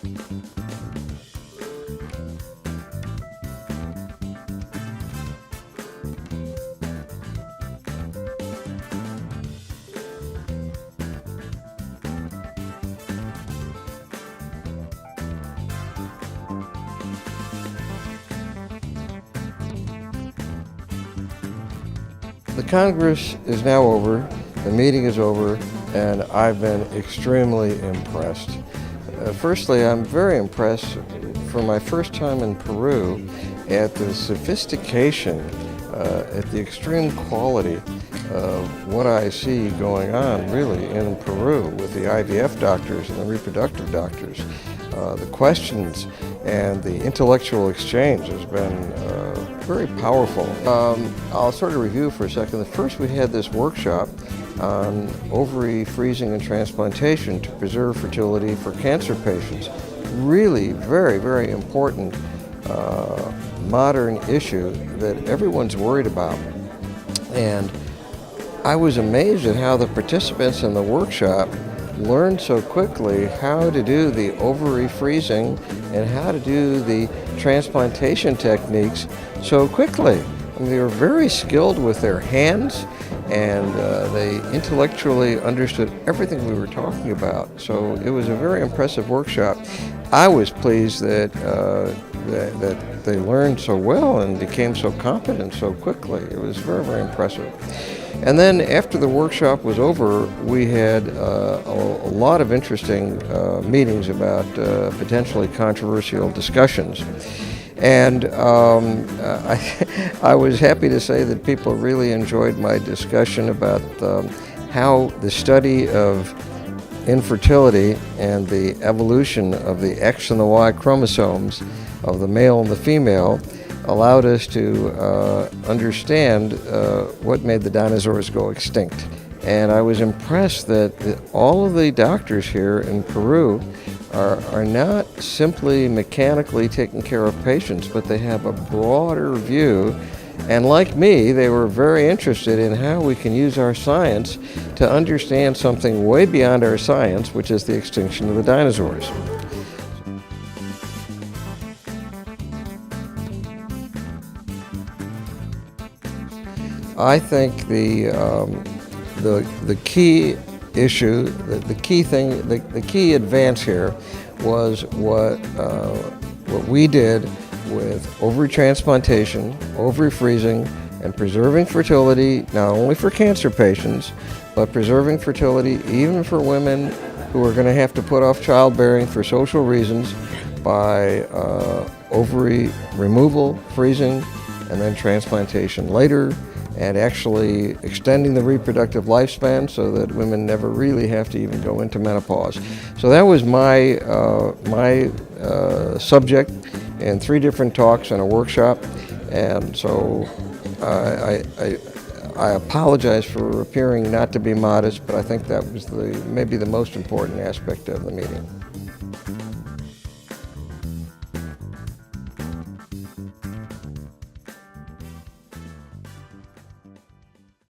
The Congress is now over, the meeting is over, and I've been extremely impressed. Firstly, I'm very impressed for my first time in Peru at the sophistication, at the extreme quality of what I see going on really in Peru with the IVF doctors and the reproductive doctors. The questions and the intellectual exchange has been very powerful. I'll sort of review for a second. First, we had this workshop on ovary freezing and transplantation to preserve fertility for cancer patients. Really very, very important modern issue that everyone's worried about. And I was amazed at how the participants in the workshop learned so quickly how to do the ovary freezing and how to do the transplantation techniques so quickly. I mean, they were very skilled with their hands, and they intellectually understood everything we were talking about. So it was a very impressive workshop. I was pleased that that they learned so well and became so competent so quickly. It was very, very impressive. And then after the workshop was over, we had a lot of interesting meetings about potentially controversial discussions. And I was happy to say that people really enjoyed my discussion about how the study of infertility and the evolution of the X and the Y chromosomes of the male and the female allowed us to understand what made the dinosaurs go extinct. And I was impressed that all of the doctors here in Peru are not simply mechanically taking care of patients, but they have a broader view. And like me, they were very interested in how we can use our science to understand something way beyond our science, which is the extinction of the dinosaurs. I think the key issue, the key thing, the key advance here was what we did with ovary transplantation, ovary freezing, and preserving fertility, not only for cancer patients, but preserving fertility even for women who are going to have to put off childbearing for social reasons by ovary removal, freezing, and then transplantation later, and actually extending the reproductive lifespan so that women never really have to even go into menopause. So that was my subject in 3 different talks and a workshop, and so I apologize for appearing not to be modest, but I think that was maybe the most important aspect of the meeting.